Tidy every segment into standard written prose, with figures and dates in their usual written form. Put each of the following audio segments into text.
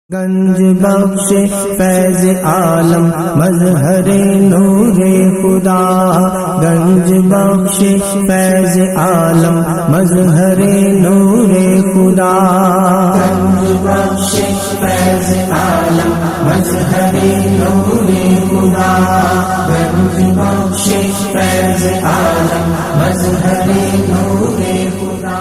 گنج بخش فیض عالم مظہر نور خدا، گنج بخش فیض عالم مظہر نور خدا، گنج بخش فیض عالم مظہر نور خدا، گنج بخش فیض عالم مظہر نور خدا۔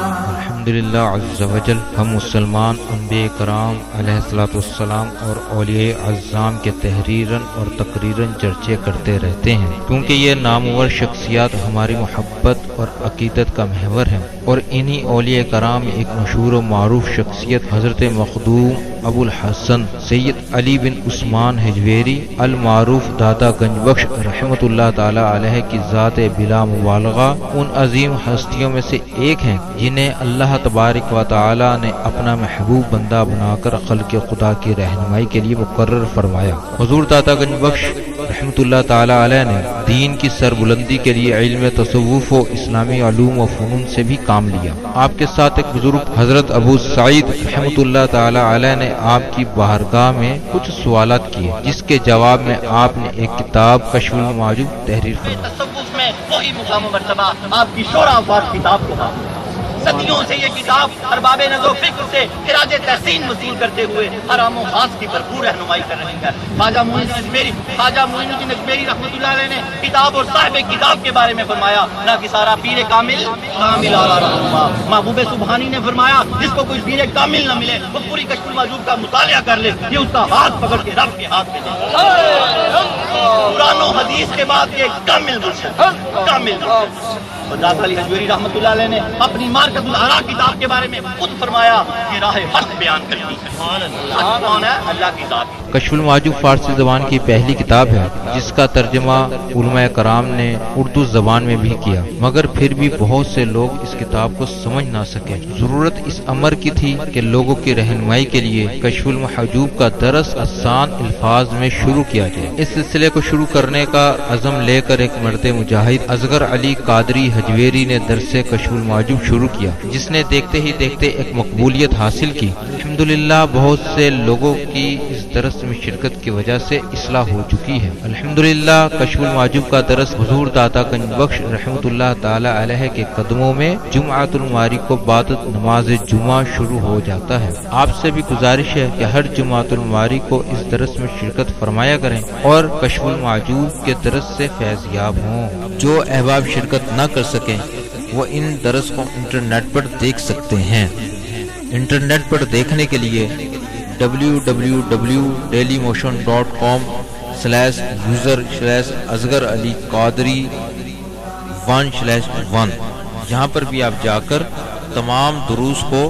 الحمدللہ عز وجل، ہم مسلمان انبیاء کرام علیہ الصلوۃ والسلام اور اولیاء اعظام کے تحریراً اور تقریراً چرچے کرتے رہتے ہیں، کیونکہ یہ نامور شخصیات ہماری محبت اور عقیدت کا محور ہیں، اور انہی اولیاء کرام میں ایک مشہور و معروف شخصیت حضرت مخدوم ابو الحسن سید علی بن عثمان حجویری المعروف دادا گنج بخش رحمۃ اللہ تعالی علیہ کی ذات بلا مبالغہ ان عظیم ہستیوں میں سے ایک ہیں جنہیں اللہ تبارک و تعالی نے اپنا محبوب بندہ بنا کر خلق خدا کی رہنمائی کے لیے مقرر فرمایا۔ حضور دادا گنج بخش رحمۃ اللہ تعالی علیہ نے دین کی سربلندی کے لیے علم تصوف و اسلامی علوم و فنون سے بھی کام لیا۔ آپ کے ساتھ ایک بزرگ حضرت ابو سعید رحمۃ اللہ تعالی علیہ نے آپ کی بارگاہ میں کچھ سوالات کیے، جس کے جواب میں آپ نے ایک کتاب کشفل محجوب تحریر فرمائی۔ تصوف میں وہی مقام و مرتبہ آپ کی شورا افواج کتاب کو تھا۔ صدیوں سے یہ کتاب ارباب نظر و فکر سے خراج تحسین وصول کرتے ہوئے حرام و خاص کی بھرپور رہنمائی کر رہی ہے۔ خواجہ معین الدین اجمیری رحمۃ اللہ علیہ نے کتاب اور صاحب کتاب کے بارے میں فرمایا، نہ کہ سارا پیر کامل اعلیٰ رہنما۔ محبوب سبحانی نے فرمایا، جس کو کوئی پیر کامل نہ ملے وہ پوری کشف المحجوب کا مطالعہ کر لے، یہ اس کا ہاتھ پکڑ کے رب کے ہاتھ میں دے۔ قرآن و حدیث کے بعد یہ کامل مرشد، کامل مرشد۔ حضرت علی حجوری رحمۃ اللہ علیہ نے اپنی مارکت الآراء کتاب کے بارے میں خود فرمایا کہ راہ حق بیان کرتی ہے۔ حق کون ہے؟ اللہ کی ذات۔ کشف المحجوب فارسی زبان کی پہلی کتاب ہے جس کا ترجمہ علماء کرام نے اردو زبان میں بھی کیا، مگر پھر بھی بہت سے لوگ اس کتاب کو سمجھ نہ سکے۔ ضرورت اس امر کی تھی کہ لوگوں کی رہنمائی کے لیے کشف المحجوب کا درس آسان الفاظ میں شروع کیا جائے۔ اس سلسلے کو شروع کرنے کا عزم لے کر ایک مرد مجاہد اصغر علی قادری حجویری نے درس کشف المحجوب شروع کیا، جس نے دیکھتے ہی دیکھتے ایک مقبولیت حاصل کی۔ الحمدللہ بہت سے لوگوں کی اس درس میں شرکت کی وجہ سے اصلاح ہو چکی ہے۔ الحمدللہ کشف المحجوب کا درس حضور دادا گنج بخش رحمۃ اللہ تعالی علیہ کے قدموں میں جمعۃ المبارک کو بعد نماز جمعہ شروع ہو جاتا ہے۔ آپ سے بھی گزارش ہے کہ ہر جمعۃ المبارک کو اس درس میں شرکت فرمایا کریں اور کشف المحجوب کے درس سے فیض یاب ہوں۔ جو احباب شرکت نہ کر سکیں وہ ان درس کو انٹرنیٹ پر دیکھ سکتے ہیں۔ انٹرنیٹ پر دیکھنے کے لیے www.dailymotion.com/user/asghar ali qadri 1/1 جہاں پر بھی آپ جا کر تمام دروس کو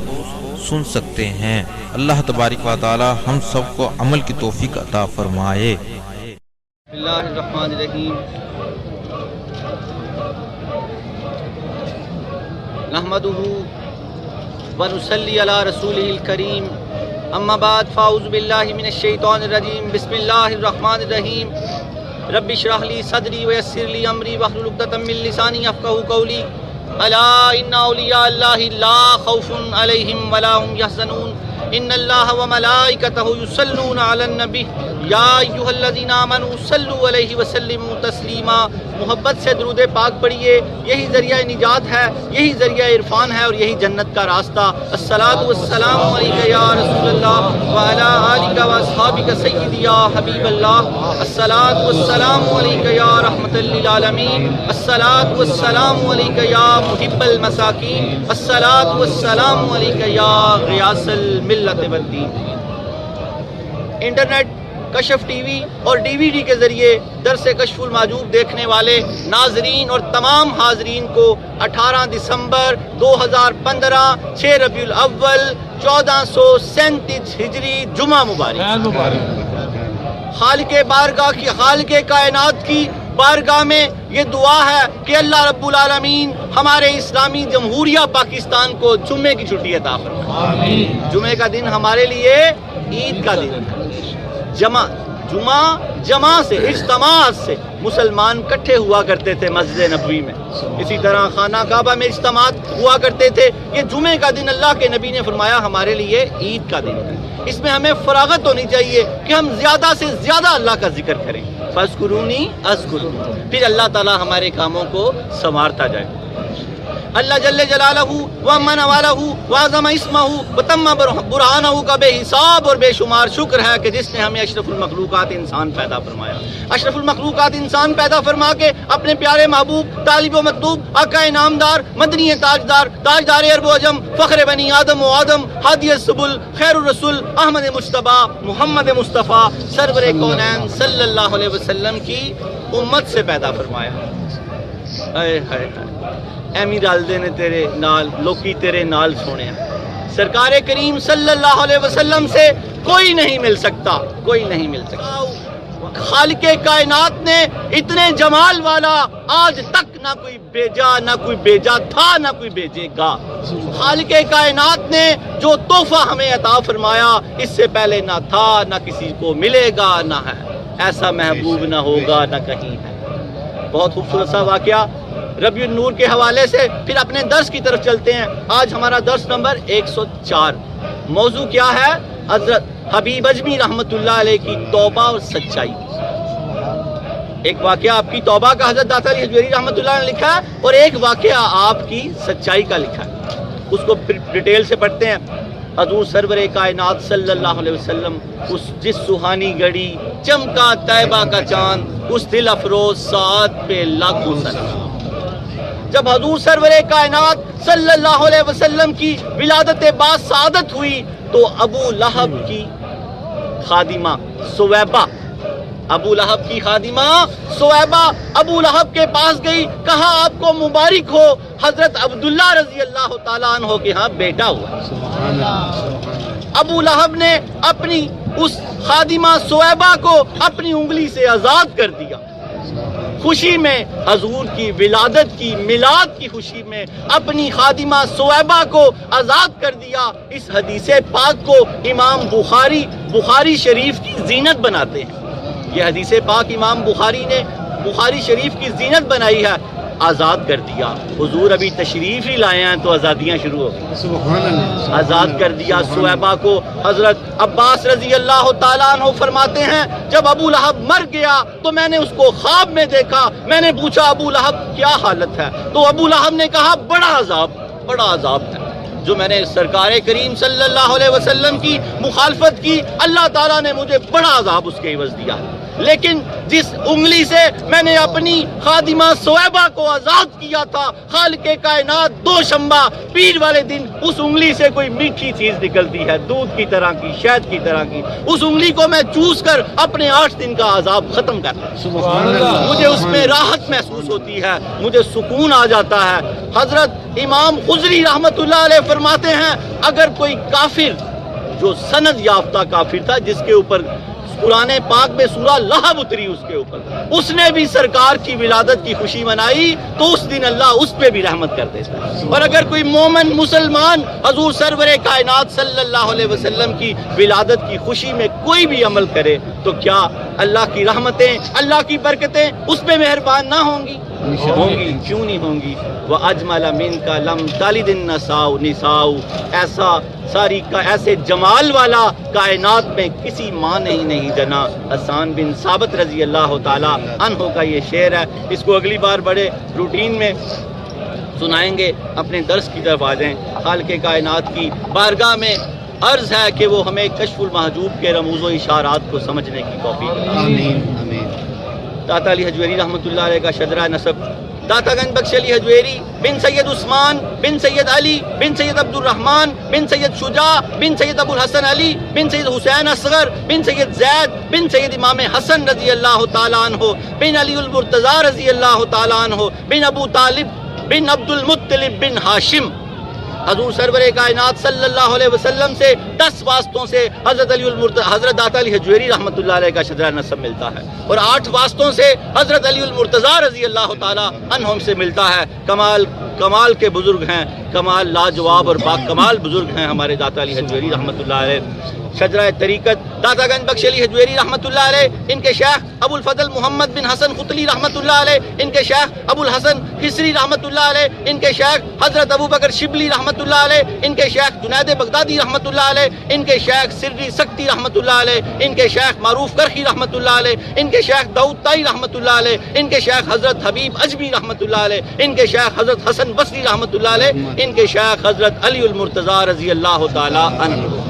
سن سکتے ہیں۔ اللہ تبارک و تعالی ہم سب کو عمل کی توفیق عطا فرمائے۔ بسم اللہ الرحمن الرحیم۔ نحمدہ ونصلی علی رسولہ الکریم، اما بعد فاعوذ باللہ من الشیطان الرجیم، بسم اللہ الرحمن الرحیم۔ رب اشرح لی صدری ویسر لی امری واحلل عقدۃ من لسانی یفقہوا قولی۔ الا ان اولیاء اللہ لا خوف علیہم ولا هم یحزنون، ان اللہ وملائکتہ یصلون علی النبی یا ایھا الذین آمنوا صلوا علیہ وسلموا تسلیما۔ محبت سے درود پاک پڑھیے، یہی ذریعہ نجات ہے، یہی ذریعہ عرفان ہے اور یہی جنت کا راستہ۔ الصلاۃ والسلام علیک یا رسول اللہ وعلی آلک واصحابک سیدی یا حبیب اللہ۔ الصلاۃ والسلام علیک یا رحمۃ للعالمین، الصلاۃ والسلام علیک یا محب المساکین، الصلاۃ والسلام علیک یا غیاث الملت والدین۔ انٹرنیٹ، کشف ٹی وی اور ڈی وی ڈی کے ذریعے درس کشف المحجوب دیکھنے والے ناظرین اور تمام حاضرین کو 18 دسمبر 2015 6 ربیع الاول 1437 ہجری جمعہ مبارک۔ خالق بارگاہ کی، خالق کائنات کی بارگاہ میں یہ دعا ہے کہ اللہ رب العالمین ہمارے اسلامی جمہوریہ پاکستان کو جمعے کی چھٹی عطا فرمائے۔ جمعے کا دن ہمارے لیے عید کا دن ہے، جمعہ جماع سے، اجتماع سے مسلمان کٹھے ہوا کرتے تھے مسجد نبوی میں، اسی طرح خانہ کعبہ میں اجتماعات ہوا کرتے تھے. یہ جمعے کا دن اللہ کے نبی نے فرمایا ہمارے لیے عید کا دن ہے. اس میں ہمیں فراغت ہونی چاہیے کہ ہم زیادہ سے زیادہ اللہ کا ذکر کریں. فاذکرونی اذکرکم، پھر اللہ تعالی ہمارے کاموں کو سنوارتا جائے. اللہ جل جلالہ ومن والہ وعظم اسمہ وتم برہانہ کا بے حساب اور بے شمار شکر ہے کہ جس نے ہمیں اشرف المخلوقات انسان پیدا فرمایا. اشرف المخلوقات انسان پیدا فرما کے اپنے پیارے محبوب طالب و مطلوب آقا نامدار مدنی تاجدار تاجدار عرب و عجم فخر بنی آدم و آدم ہادی السبل خیر الرسول احمد مجتبیٰ محمد مصطفیٰ سرور کونین صلی اللہ علیہ وسلم کی امت سے پیدا فرمایا. اے ہائے ایمی ڈال دینے تیرے نال لوکی تیرے نال سونے. سرکار کریم صلی اللہ علیہ وسلم سے کوئی نہیں مل سکتا، کوئی نہیں مل سکتا. خالق کائنات نے اتنے جمال والا آج تک نہ کوئی بیجا، نہ کوئی بیجا تھا، نہ کوئی بیجے گا. خالق کائنات نے جو تحفہ ہمیں عطا فرمایا اس سے پہلے نہ تھا، نہ کسی کو ملے گا، نہ ہے. ایسا محبوب نہ ہوگا، نہ کہیں ہے. بہت خوبصورت سا واقعہ ربیع النور کے حوالے سے. پھر اپنے درس کی طرف چلتے ہیں. آج ہمارا درس نمبر 104. موضوع کیا ہے؟ حضرت حبیب اجمی رحمۃ اللہ علیہ کی توبہ اور سچائی. ایک واقعہ آپ کی توبہ کا حضرت داتا علی حجویری رحمۃ اللہ نے لکھا ہے اور ایک واقعہ آپ کی سچائی کا لکھا ہے. اس کو پھر ڈیٹیل سے پڑھتے ہیں. حضور سرور کائنات صلی اللہ علیہ وسلم اس جس سہانی گھڑی چمکا طیبہ کا چاند اس دل افروز ساعت پہ لاکھوں سلام. جب حضور سرور کائنات صلی اللہ علیہ وسلم کی ولادت با سعادت ہوئی تو ابو لہب کی خادمہ سویبہ ابو لہب کی خادمہ سویبہ ابو لہب کے پاس گئی. کہا آپ کو مبارک ہو، حضرت عبداللہ رضی اللہ تعالیٰ عنہ کے ہاں بیٹا ہوا. ابو لہب نے اپنی اس خادمہ سویبہ کو اپنی انگلی سے آزاد کر دیا. خوشی میں حضور کی ولادت کی میلاد کی خوشی میں اپنی خادمہ سویبہ کو آزاد کر دیا. اس حدیث پاک کو امام بخاری شریف کی زینت بناتے ہیں. یہ حدیث پاک امام بخاری نے بخاری شریف کی زینت بنائی ہے. آزاد کر دیا. حضور ابھی تشریف ہی لائے ہیں تو آزادیاں شروع ہو گئی. سبحان اللہ. آزاد کر دیا سویبہ کو. حضرت عباس رضی اللہ تعالیٰ عنہ فرماتے ہیں جب ابو لہب مر گیا تو میں نے اس کو خواب میں دیکھا. میں نے پوچھا ابو لہب کیا حالت ہے؟ تو ابو لہب نے کہا بڑا عذاب ہے. جو میں نے سرکار کریم صلی اللہ علیہ وسلم کی مخالفت کی اللہ تعالیٰ نے مجھے بڑا عذاب اس کے عوض دیا. لیکن جس انگلی سے میں نے اپنی خادمہ سویبہ کو آزاد کیا تھا خالق کائنات دوشنبہ پیر والے دن اس انگلی سے کوئی میٹھی چیز نکلتی ہے، دودھ کی طرح کی، شہد کی طرح کی. اس انگلی کو میں چوس کر اپنے 8 دن کا عذاب ختم کرتا. سبحان اللہ. مجھے اس میں راحت محسوس ہوتی ہے، مجھے سکون آ جاتا ہے. حضرت امام قدری رحمۃ اللہ علیہ فرماتے ہیں اگر کوئی کافر جو سند یافتہ کافر تھا جس کے اوپر قرآن پاک میں سورہ لہب اتری اس کے اوپر، اس نے بھی سرکار کی ولادت کی خوشی منائی تو اس دن اللہ اس پہ بھی رحمت کر دیتا ہے. اور اگر کوئی مومن مسلمان حضور سرور کائنات صلی اللہ علیہ وسلم کی ولادت کی خوشی میں کوئی بھی عمل کرے تو کیا اللہ کی رحمتیں اللہ کی برکتیں اس پہ مہربان نہ ہوں گی؟ ہوں گی. کیوں نہیں ہوں گی؟ وَأَجْمَلَ مِنْكَ لَمْ تَلِدِ النِّسَاءُ ایسا ساری کا ایسے جمال والا کائنات میں کسی ماں نے ہی نہیں جنا. حسان بن ثابت رضی اللہ تعالیٰ عنہ کا یہ شعر ہے. اس کو اگلی بار بڑے روٹین میں سنائیں گے. اپنے درس کی طرف آ جائیں. خالق کائنات کی بارگاہ میں عرض ہے کہ وہ ہمیں کشف المحجوب کے رموز و اشارات کو سمجھنے کی توفیق دے. آمین آمین. داتا علی حجویری رحمۃ اللہ علیہ کا شجرہ نسب داتا گنج بخش علی حجویری بن سید عثمان بن سید علی بن سید عبد الرحمن بن سید شجاع بن سید ابو الحسن علی بن سید حسین اصغر بن سید زید بن سید امام حسن رضی اللہ تعالیٰ عنہ بن علی المرتضی رضی اللہ تعالیٰ عنہ بن ابو طالب بن عبد المطلب بن ہاشم حضور سرور کائنات صلی اللہ علیہ وسلم سے 10 واسطوں سے حضرت داتا علی حجویری رحمۃ اللہ علیہ کا شجرہ نسب ملتا ہے، اور 8 واسطوں سے حضرت علی المرتضیٰ رضی اللہ تعالی عنہم سے ملتا ہے۔ کمال کے بزرگ ہیں، کمال لاجواب اور با کمال بزرگ ہیں ہمارے داتا علی حجویری رحمۃ اللہ علیہ۔ شجرہ طریقت داتا گنج بخش علی حجویری رحمۃ اللہ علیہ، ان کے شیخ ابو الفضل محمد بن حسن خطلی رحمۃ اللہ علیہ، ان کے شیخ ابو الحسن حسری رحمۃ اللہ علیہ، ان کے شیخ حضرت ابو بکر شبلی رحمۃ اللہ علیہ، ان کے شیخ جنید بغدادی رحمۃ اللہ علیہ، ان کے شیخ سری سکتی رحمۃ اللہ علیہ، ان کے شیخ معروف کرخی رحمۃ اللہ علیہ، ان کے شیخ داؤد طائی رحمۃ اللہ علیہ، ان کے شیخ حضرت حبیب اجمی رحمۃ اللہ علیہ، ان کے شیخ حضرت حسن بصری رحمۃ اللہ علیہ، ان کے شیخ حضرت علی المرتضیٰ رضی اللہ تعالی عنہ۔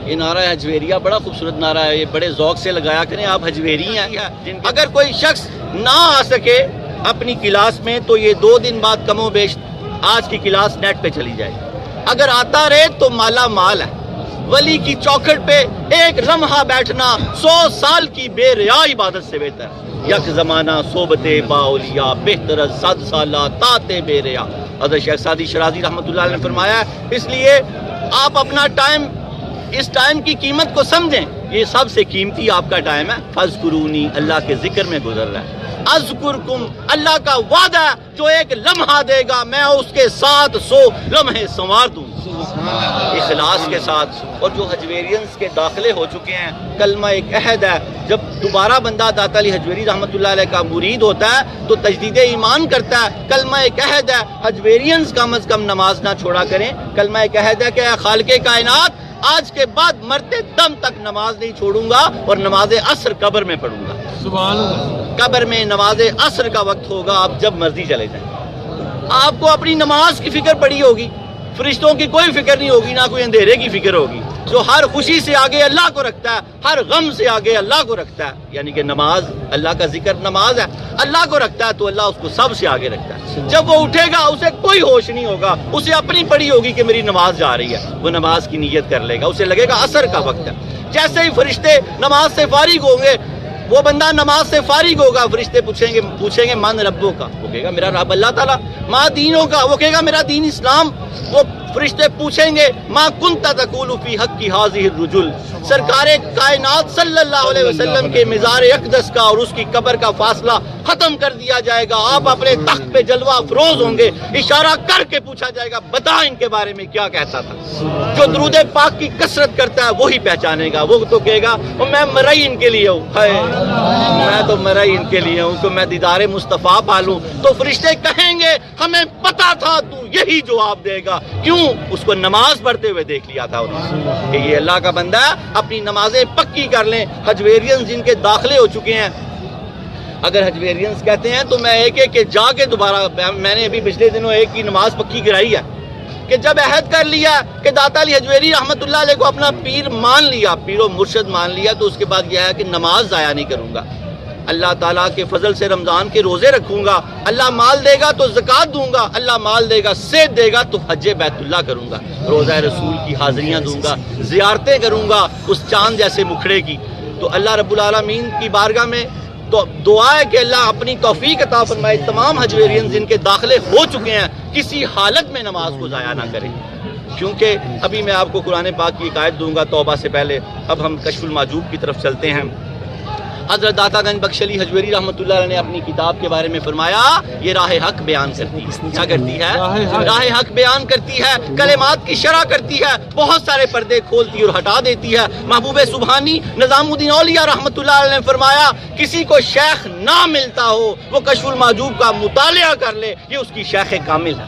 یہ نعرہ حجویریہ بڑا خوبصورت نعرہ ہے، یہ بڑے ذوق سے لگایا کریں، آپ حجویری ہیں۔ اگر کوئی شخص نہ آ سکے اپنی کلاس میں تو یہ 2 دن بعد کم و بیش آج کی کلاس نیٹ پہ چلی جائے، اگر آتا رہے تو مالا مال ہے۔ ولی کی چوکھٹ پہ ایک لمحہ بیٹھنا 100 سال کی بے ریا عبادت سے بہتر ہے۔ یک زمانہ صحبت باولیاء بہتر از 100 سالہ طاعت بے ریا، حضرت شیخ سعدی شرازی رحمۃ اللہ علیہ نے فرمایا ہے۔ اس لیے آپ اپنا ٹائم، اس ٹائم کی قیمت کو سمجھیں، یہ سب سے قیمتی آپ کا ٹائم ہے۔ فاذکرونی، اللہ کے ذکر میں گزر رہا ہے۔ اذکرکم، اللہ کا وعدہ ہے جو ایک لمحہ دے گا میں اس کے ساتھ 100 لمحے سنوار دوں اخلاص کے ساتھ۔ اور جو حجویرینز کے داخلے ہو چکے ہیں، کلمہ ایک عہد ہے، جب دوبارہ بندہ داتا علی حجویری رحمۃ اللہ علیہ کا مرید ہوتا ہے تو تجدید ایمان کرتا ہے۔ کلمہ ایک عہد ہے، حجویرینز کم از کم نماز نہ چھوڑا کریں۔ کلمہ ایک عہد ہے کہ اے خالق کائنات، آج کے بعد مرتے دم تک نماز نہیں چھوڑوں گا، اور نماز عصر قبر میں پڑھوں گا۔ سبحان اللہ۔ قبر میں نماز عصر کا وقت ہوگا، آپ جب مرضی چلے جائیں۔ آپ کو اپنی نماز کی فکر پڑی ہوگی، فرشتوں کی کوئی فکر نہیں ہوگی، نہ کوئی اندھیرے کی فکر ہوگی۔ جو ہر خوشی سے آگے اللہ کو رکھتا ہے، ہر غم سے آگے اللہ کو رکھتا ہے، یعنی کہ نماز، اللہ کا ذکر نماز ہے، اللہ کو رکھتا ہے تو اللہ اس کو سب سے آگے رکھتا ہے۔ جب وہ اٹھے گا اسے کوئی ہوش نہیں ہوگا، اسے اپنی پڑی ہوگی کہ میری نماز جا رہی ہے، وہ نماز کی نیت کر لے گا، اسے لگے گا عصر کا وقت ہے۔ جیسے ہی فرشتے نماز سے فارغ ہوں گے، وہ بندہ نماز سے فارغ ہوگا، فرشتے پوچھیں گے من ربوں کا، وہ کہے گا میرا رب اللہ تعالیٰ۔ ماں دینوں کا، وہ کہے گا میرا دین اسلام۔ وہ فرشتے پوچھیں گے ما کنت تقول فی حق هذه الرجل، سرکار کائنات صلی اللہ علیہ وسلم کے مزار اقدس کا اور اس کی قبر کا فاصلہ ختم کر دیا جائے گا، آپ اپنے تخت پہ جلوہ افروز ہوں گے، اشارہ کر کے پوچھا جائے گا بتا ان کے بارے میں کیا کہتا تھا۔ جو درود پاک کی کثرت کرتا ہے وہی پہچانے گا، وہ تو کہے گا میں مرئی ان کے لیے ہوں، میں تو مرئی ان کے لیے ہوں کہ میں دیدار مصطفیٰ پالوں۔ تو فرشتے کہیں گے ہمیں پتا تھا تو یہی جواب دے گا، کیوں؟ اس کو نماز پڑھتے ہوئے دیکھ لیا تھا کہ یہ اللہ کا بندہ ہے، اپنی نمازیں پکی کر لیں۔ حجویرینز جن کے داخلے ہو چکے ہیں، اگر حجویرینز کہتے ہیں تو میں ایک جا کے دوبارہ، میں نے ابھی پچھلے دنوں ایک کی نماز پکی کرائی ہے کہ جب عہد کر لیا کہ داتا علی حجویری رحمۃ اللہ علیہ کو اپنا پیر مان لیا، پیر و مرشد مان لیا، تو اس کے بعد یہ ہے کہ نماز ضائع نہیں کروں گا، اللہ تعالیٰ کے فضل سے رمضان کے روزے رکھوں گا، اللہ مال دے گا تو زکوٰۃ دوں گا، اللہ مال دے گا صحت دے گا تو حج بیت اللہ کروں گا، روزہ رسول کی حاضریاں دوں گا، زیارتیں کروں گا اس چاند جیسے مکھڑے کی۔ تو اللہ رب العالمین کی بارگاہ میں تو دعا ہے کہ اللہ اپنی توفیق عطا فرمائے، تمام حجویرین جن کے داخلے ہو چکے ہیں کسی حالت میں نماز کو ضائع نہ کریں، کیونکہ ابھی میں آپ کو قرآن پاک کی ایک آیت دوں گا توبہ سے پہلے۔ اب ہم کشف المحجوب کی طرف چلتے ہیں۔ حضرت داتا گنج بخش علی حجویری رحمۃ اللہ علیہ نے اپنی کتاب کے بارے میں فرمایا یہ راہ حق بیان کرتی ہے۔ کیا کرتی ہے؟ راہ حق بیان کرتی ہے، کلمات کی شرح کرتی ہے، بہت سارے پردے کھولتی اور ہٹا دیتی ہے۔ محبوب سبحانی نظام الدین اولیاء رحمۃ اللہ علیہ نے فرمایا کسی کو شیخ نہ ملتا ہو وہ کشف المحجوب کا مطالعہ کر لے، یہ اس کی شیخ کامل ہے،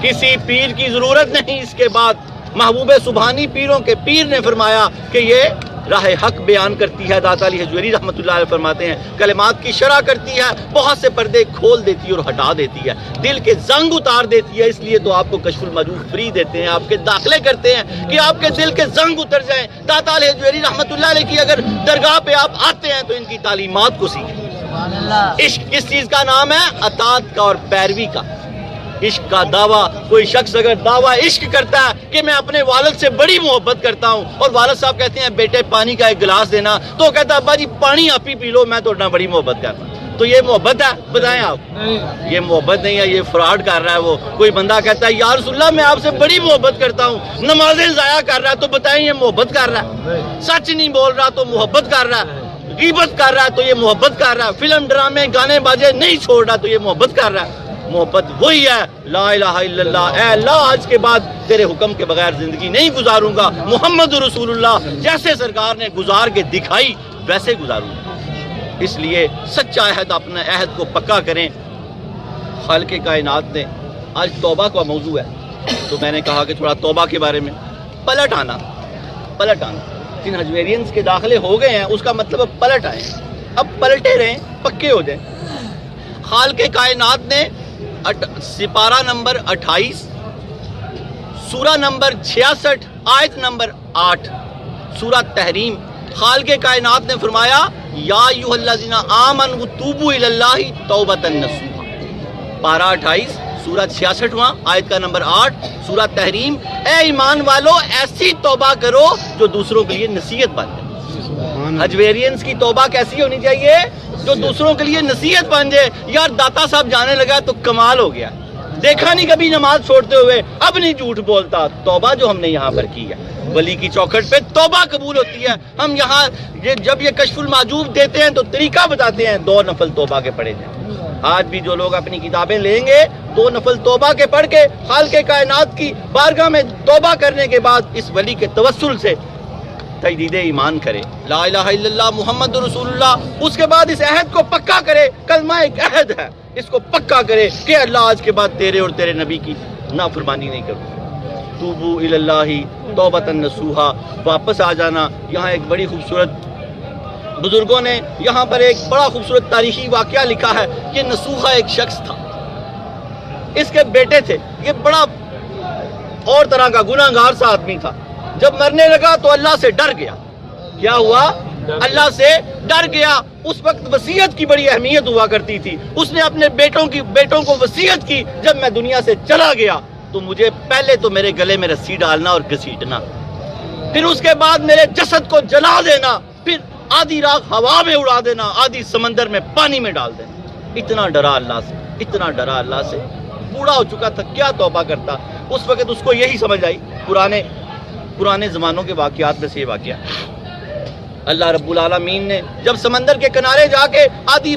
کسی پیر کی ضرورت نہیں اس کے بعد۔ محبوب سبحانی پیروں کے پیر نے فرمایا کہ یہ راہ حق بیان کرتی ہے۔ داتا علی حجویری رحمۃ اللہ علیہ فرماتے ہیں کلمات کی شرح کرتی ہے، بہت سے پردے کھول دیتی ہے اور ہٹا دیتی ہے، دل کے زنگ اتار دیتی ہے۔ اس لیے تو آپ کو کشف المحجوب فری دیتے ہیں، آپ کے داخلے کرتے ہیں کہ آپ کے دل کے زنگ اتر جائیں۔ داتا علی حجویری رحمۃ اللہ علیہ کی اگر درگاہ پہ آپ آتے ہیں تو ان کی تعلیمات کو سیکھیں۔ عشق کس چیز کا نام ہے؟ اطاعت کا اور پیروی کا۔ عشق کا دعویٰ، کوئی شخص اگر دعویٰ عشق کرتا ہے کہ میں اپنے والد سے بڑی محبت کرتا ہوں، اور والد صاحب کہتے ہیں بیٹے پانی کا ایک گلاس دینا، تو کہتا ابا جی پانی آپ ہی پی لو، میں تو بڑی محبت کرتا ہوں۔ تو یہ محبت ہے؟ بتائیں آپ، یہ محبت نہیں ہے، یہ فراڈ کر رہا ہے۔ وہ کوئی بندہ کہتا ہے یا رسول اللہ میں آپ سے بڑی محبت کرتا ہوں، نمازیں ضائع کر رہا ہے، تو بتائیں یہ محبت کر رہا ہے؟ سچ نہیں بول رہا تو محبت کر رہا ہے، غیبت کر رہا ہے تو یہ محبت کر رہا ہے، فلم ڈرامے گانے باجے نہیں چھوڑ رہا تو یہ محبت کر رہا ہے۔ محبت وہی ہے لا الہ الا اللہ، اے اللہ آج کے بعد تیرے حکم کے بغیر زندگی نہیں گزاروں گا، محمد رسول اللہ جیسے سرکار نے گزار کے دکھائی ویسے گزاروں گا۔ اس لیے سچا عہد، اپنا عہد کو پکا کریں۔ خالق کائنات نے آج توبہ کا موضوع ہے، تو میں نے کہا کہ تھوڑا توبہ کے بارے میں پلٹ آنا۔ جن ہجویرینز کے داخلے ہو گئے ہیں اس کا مطلب اب پلٹ آئے، اب پلٹے رہیں، پکے ہو جائیں۔ خالق کائنات نے سپارہ نمبر 28 سورہ نمبر 66 آیت نمبر 8 سورہ تحریم، خالق کائنات نے فرمایا یا ایھا الذین آمنوا توبوا الی اللہ توبۃ نصوحا۔ پارہ 28 سورہ 66واں آیت کا نمبر 8 سورہ تحریم، اے ایمان والو ایسی توبہ کرو جو دوسروں کے لیے نصیحت بن جائے۔ ہجویرینز کی توبہ کیسی ہونی چاہیے؟ جو دوسروں کے لیے نصیحت بن جائے۔ یار داتا صاحب جانے لگا تو کمال ہو گیا، دیکھا نہیں کبھی نماز چھوڑتے ہوئے، اب نہیں جھوٹ بولتا۔ توبہ جو ہم نے یہاں پر کی ہے، ولی کی چوکھٹ پہ توبہ قبول ہوتی ہے۔ ہم یہاں جب یہ کشف المحجوب دیتے ہیں تو طریقہ بتاتے ہیں 2 نفل توبہ کے پڑھے جائیں۔ آج بھی جو لوگ اپنی کتابیں لیں گے 2 نفل توبہ کے پڑھ کے خالق کائنات کی بارگاہ میں توبہ کرنے کے بعد اس ولی کے توسل سے تجدید ایمان کرے، لا الہ الا اللہ محمد رسول اللہ، اس کے بعد اس عہد کو پکا کرے۔ کلمہ ایک عہد ہے، اس کو پکا کرے کہ اللہ آج کے بعد تیرے اور تیرے نبی کی نافرمانی نہیں کروں۔ توبوا الی اللہ توبۃ نصوحا، واپس آ جانا۔ یہاں ایک بڑی خوبصورت بزرگوں نے یہاں پر ایک بڑا خوبصورت تاریخی واقعہ لکھا ہے۔ یہ نصوحا ایک شخص تھا، اس کے بیٹے تھے، یہ بڑا اور طرح کا گناہگار سا آدمی تھا۔ جب مرنے لگا تو اللہ سے ڈر گیا۔ کیا ہوا؟ اللہ سے ڈر گیا۔ اس وقت وصیت کی بڑی اہمیت ہوا کرتی تھی۔ اس نے اپنے بیٹوں کو وصیت کی، جب میں دنیا سے چلا گیا تو مجھے پہلے تو میرے گلے میں رسی ڈالنا اور گھسیٹنا، پھر اس کے بعد میرے جسد کو جلا دینا، پھر آدھی راکھ ہوا میں اڑا دینا، آدھی سمندر میں پانی میں ڈال دینا۔ اتنا ڈرا اللہ سے، اتنا ڈرا اللہ سے، بوڑھا ہو چکا تھا، کیا توبہ کرتا۔ اس وقت اس کو یہی سمجھ آئی، پرانے زمانوں کے واقعات میں سے یہ واقعہ، اللہ رب العالمین نے جب سمندر کے کنارے جا کے آدھی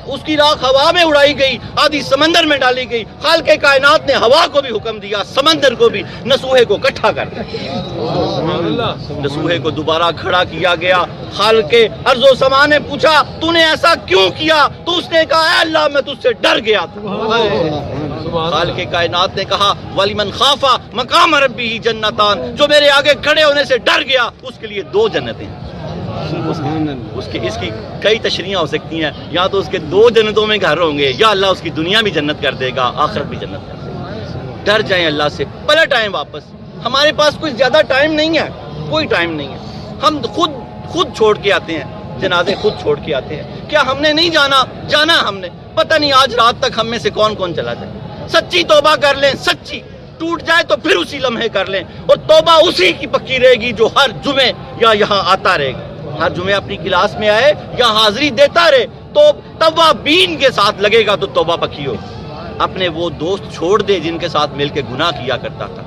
اس کی راکھ ہوا میں اڑائی گئی، آدھی سمندر میں ڈالی گئی، خالق کائنات نے ہوا کو بھی حکم دیا، سمندر کو بھی، نصوحے کو اکٹھا کر دیا۔ نصوحے کو دوبارہ کھڑا کیا گیا۔ خالق ارض و سما نے پوچھا تو نے ایسا کیوں کیا؟ تو اس نے کہا اے اللہ میں تجھ سے ڈر گیا تھا۔ خالق کائنات نے کہا وَلِمَنْ خَافَ مَقَامَ رَبِّهِ جَنَّتَانِ، جو میرے آگے کھڑے ہونے سے ڈر گیا اس کے لیے 2 جنتیں۔ اس کی کئی تشریحاں ہو سکتی ہیں، یا تو اس کے 2 جنتوں میں گھر ہوں گے، یا اللہ اس کی دنیا بھی جنت کر دے گا، آخرت بھی جنت کر دے گا۔ ڈر جائیں اللہ سے، پلٹ آئیں واپس۔ ہمارے پاس کوئی زیادہ ٹائم نہیں ہے، کوئی ٹائم نہیں ہے۔ ہم خود چھوڑ کے آتے ہیں، جنازے خود چھوڑ کے آتے ہیں۔ کیا ہم نے نہیں جانا ہم نے، پتہ نہیں آج رات تک ہم میں سے کون چلا جائے۔ سچی توبہ کر لیں، سچی، ٹوٹ جائے تو پھر اسی لمحے کر لیں، اور توبہ اسی کی پکی رہے گی جو ہر جمعے یا یہاں آتا رہے گا، ہر جمعے اپنی کلاس میں آئے یا حاضری دیتا رہے، تو توابین کے ساتھ لگے گا تو توبہ پکی ہو۔ اپنے وہ دوست چھوڑ دے جن کے ساتھ مل کے گناہ کیا کرتا تھا،